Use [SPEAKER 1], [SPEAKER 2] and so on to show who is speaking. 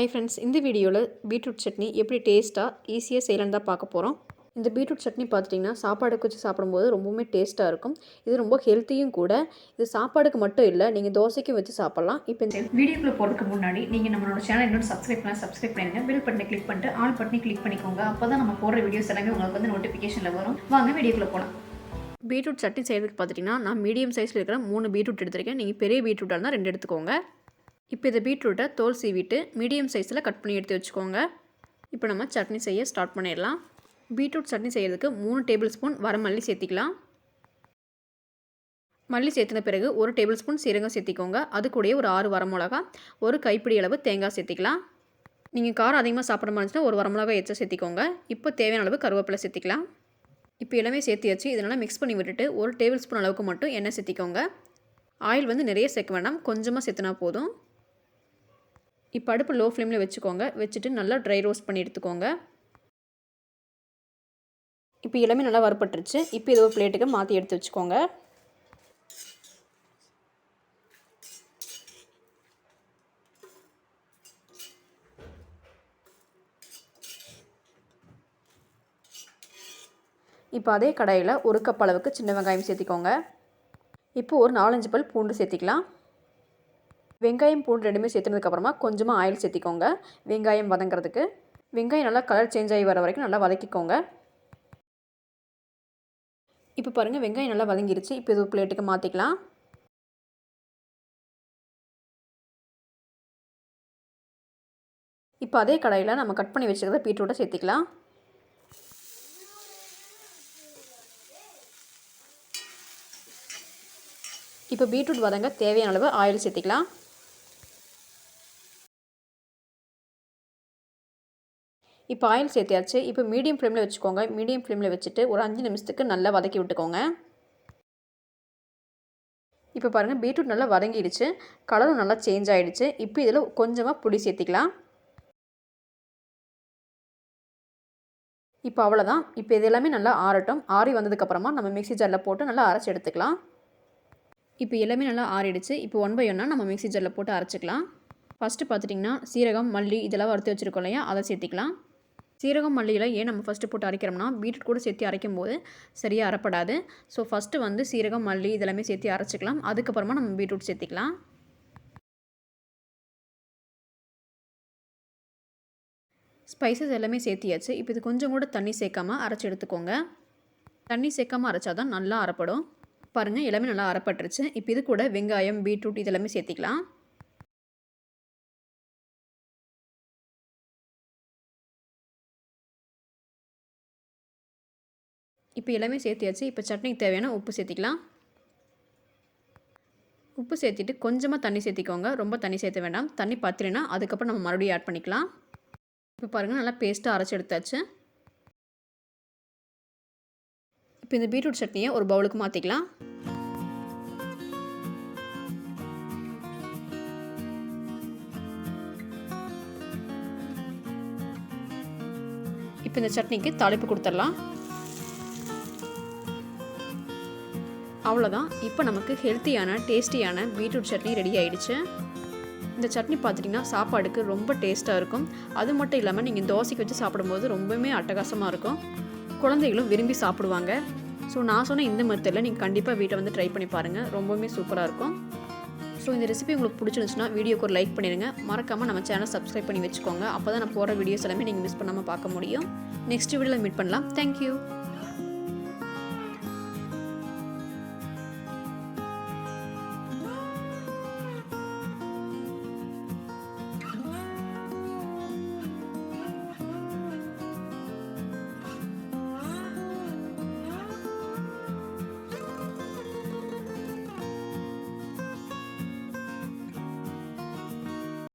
[SPEAKER 1] Hi friends, இந்த வீடியோவில் beetroot chutney எப்படி டேஸ்ட்டாக ஈஸியாக செய்யலான்னு தான் பார்க்க போகிறோம். இந்த பீட்ரூட் சட்னி பார்த்துட்டிங்கன்னா சாப்பாடுக்கு வச்சு சாப்பிடும்போது ரொம்பவுமே டேஸ்ட்டாக இருக்கும். இது ரொம்ப ஹெல்த்தியும் கூட. இது சாப்பாடுக்கு மட்டும் இல்லை, நீங்கள் தோசைக்கும் வச்சு சாப்பிட்லாம். இப்போ இந்த
[SPEAKER 2] வீடியோக்குள்ளே போகிறதுக்கு முன்னாடி நீங்கள் நம்மளோட சேனல் இன்னும் சப்ஸ்கிரைப் பண்ணுங்க. பெல் பட்டனை கிளிக் பண்ணிட்டு ஆல் பட்டனை கிளிக் பண்ணிக்கோங்க. அப்போ தான் நம்ம போடுற வீடியோஸ் எல்லாமே உங்களுக்கு வந்து நோட்டிஃபிகேஷனில் வரும். வாங்க வீடியோக்குள்ளே போகலாம்.
[SPEAKER 1] பீட்ரூட் சட்னி செய்கிறதுக்கு பார்த்துட்டிங்கன்னா நான் மீடியம் சைஸில் இருக்கிற 3 பீட்ரூட் எடுத்திருக்கேன். நீங்கள் பெரிய பீட்ரூட்டாக இருந்தால் 2 எடுத்துக்கோங்க. இப்போ இந்த பீட்ரூட்டை தோல் சீவிட்டு மீடியம் சைஸில் கட் பண்ணி எடுத்து வச்சுக்கோங்க. இப்போ நம்ம சட்னி செய்ய ஸ்டார்ட் பண்ணிடலாம். பீட்ரூட் சட்னி செய்கிறதுக்கு 3 டேபிள் ஸ்பூன் வரமல்லி சேர்த்திக்கலாம். மல்லி சேர்த்துன பிறகு 1 டேபிள் ஸ்பூன் சீரகம் சேர்த்திக்கோங்க. அது கூடயே ஒரு 6 வரமிளகா, ஒரு கைப்பிடி அளவு தேங்காய் சேர்த்திக்கலாம். நீங்கள் காரம் அதிகமாக சாப்பிட மாட்டேன்னா ஒரு வரமிளகா எச்சா சேர்த்திக்கோங்க. இப்போ தேவையான அளவு கருவேப்பிலை சேர்த்திக்கலாம். இப்போ எல்லாமே சேர்த்தியாச்சு. இதனால் மிக்ஸ் பண்ணி விட்டுட்டு 1 டேபிள் ஸ்பூன் அளவுக்கு மட்டும் எண்ணெய் சேர்த்திக்கோங்க. ஆயில் வந்து நிறைய சேர்க்க வேண்டாம், கொஞ்சமாக சேர்த்துனா போதும். இப்போ அடுப்பு லோ ஃப்ளேமில் வச்சுக்கோங்க. வச்சுட்டு நல்லா ட்ரை ரோஸ்ட் பண்ணி எடுத்துக்கோங்க. இப்போ எல்லாமே நல்லா வறுபட்டுருச்சு. இப்போ இது ஒரு பிளேட்டுக்கு மாற்றி எடுத்து வச்சுக்கோங்க. இப்போ அதே கடாயில் 1 கப் அளவுக்கு சின்ன வெங்காயம் சேர்த்திக்கோங்க. இப்போ ஒரு 4-5 பல் பூண்டு சேர்த்திக்கலாம். வெங்காயம் பூண்டு ரெண்டுமே சேர்த்துனதுக்கப்புறமா கொஞ்சமாக ஆயில் சேர்த்திக்கோங்க. வெங்காயம் வதங்கிறதுக்கு. வெங்காயம் நல்லா கலர் சேஞ்ச் ஆகி வர வரைக்கும் நல்லா வதக்கிக்கோங்க. இப்போ பாருங்கள், வெங்காயம் நல்லா வதங்கிருச்சு. இப்போ இது ஒரு பிளேட்டுக்கு மாற்றிக்கலாம். இப்போ அதே கடாயில் நம்ம கட் பண்ணி வச்சுக்கிறத பீட்ரூட்டை சேர்த்திக்கலாம். இப்போ பீட்ரூட் வதங்க தேவையான அளவு ஆயில் சேர்த்திக்கலாம். இப்போ ஆயில் சேர்த்தியாச்சு. இப்போ மீடியம் ஃப்ளேமில் வச்சுக்கோங்க. மீடியம் ஃப்ளேமில் வச்சுட்டு ஒரு 5 நிமிஷத்துக்கு நல்லா வதக்கி விட்டுக்கோங்க. இப்போ பாருங்கள், பீட்ரூட் நல்லா வதங்கிடுச்சு. கலரும் நல்லா சேஞ்ச் ஆகிடுச்சு. இப்போ இதில் கொஞ்சமாக புளி சேர்த்திக்கலாம். இப்போ அவ்வளோதான். இப்போ இது எல்லாமே நல்லா ஆறட்டும். ஆறி வந்ததுக்கப்புறமா நம்ம மிக்ஸி ஜாரில் போட்டு நல்லா அரைச்சி எடுத்துக்கலாம். இப்போ எல்லாமே நல்லா ஆறிடுச்சு. இப்போ 1 by 1 நம்ம மிக்ஸி ஜாரில் போட்டு அரைச்சிக்கலாம். ஃபஸ்ட்டு பார்த்துட்டிங்கன்னா சீரகம், மல்லி இதெல்லாம் வறுத்து வச்சுருக்கோம் இல்லையா, அதை சேர்த்திக்கலாம். சீரகம், மல்லியில் ஏன் நம்ம ஃபஸ்ட்டு போட்டு அரைக்கிறோம்னா பீட்ரூட் கூட சேர்த்து அரைக்கும் போது சரியாக அரைப்படாது. ஸோ ஃபஸ்ட்டு வந்து சீரகம், மல்லி இதெல்லாமே சேர்த்து அரைச்சிக்கலாம். அதுக்கப்புறமா நம்ம பீட்ரூட் சேர்த்திக்கலாம். ஸ்பைசஸ் எல்லாமே சேர்த்தியாச்சு. இப்போ இது கொஞ்சம் கூட தண்ணி சேர்க்காமல் அரைச்சி எடுத்துக்கோங்க. தண்ணி சேர்க்காமல் அரைச்சா தான் நல்லா அரைப்படும். பாருங்கள், எல்லாமே நல்லா அரைப்பட்டுருச்சு. இப்போ இது கூட வெங்காயம், பீட்ரூட் இதெல்லாமே சேர்த்திக்கலாம். இப்போ எல்லாமே சேர்த்தியாச்சு. இப்போ சட்னிக்கு தேவையான உப்பு சேர்த்திக்கலாம். உப்பு சேர்த்திட்டு கொஞ்சமாக தண்ணி சேர்த்திக்கோங்க. ரொம்ப தண்ணி சேர்த்த வேண்டாம். தண்ணி பத்தலைன்னா அதுக்கப்புறம் நம்ம மறுபடியும் ஆட் பண்ணிக்கலாம். இப்போ பாருங்கள், நல்லா பேஸ்ட்டாக அரைச்சி எடுத்தாச்சு. இப்போ இந்த பீட்ரூட் சட்னியை ஒரு பவுலுக்கு மாற்றிக்கலாம். இப்போ இந்த சட்னிக்கு தாளிப்பு கொடுத்துடலாம். அவ்வளோதான். இப்போ நமக்கு ஹெல்த்தியான டேஸ்டியான பீட்ரூட் சட்னி ரெடி ஆகிடுச்சு. இந்த சட்னி பார்த்துட்டிங்கன்னா சாப்பாடுக்கு ரொம்ப டேஸ்ட்டாக இருக்கும். அது மட்டும் இல்லாமல் நீங்கள் தோசைக்கு வச்சு சாப்பிடும்போது ரொம்பவுமே அட்டகாசமாக இருக்கும். குழந்தைகளும் விரும்பி சாப்பிடுவாங்க. ஸோ நான் சொன்ன இந்த மெத்தடில் நீங்கள் கண்டிப்பாக வீட்டை வந்து ட்ரை பண்ணி பாருங்கள். ரொம்பவுமே சூப்பராக இருக்கும். ஸோ இந்த ரெசிபி உங்களுக்கு பிடிச்சிருந்துச்சுன்னா வீடியோக்கு ஒரு லைக் பண்ணிடுங்க. மறக்காமல் நம்ம சேனல் சப்ஸ்கிரைப் பண்ணி வச்சுக்கோங்க. அப்போ தான் நான் போகிற வீடியோஸ் எல்லாமே நீங்கள் மிஸ் பண்ணாமல் பார்க்க முடியும். நெக்ஸ்ட் வீடியோவில் மீட் பண்ணலாம். தேங்க்யூ.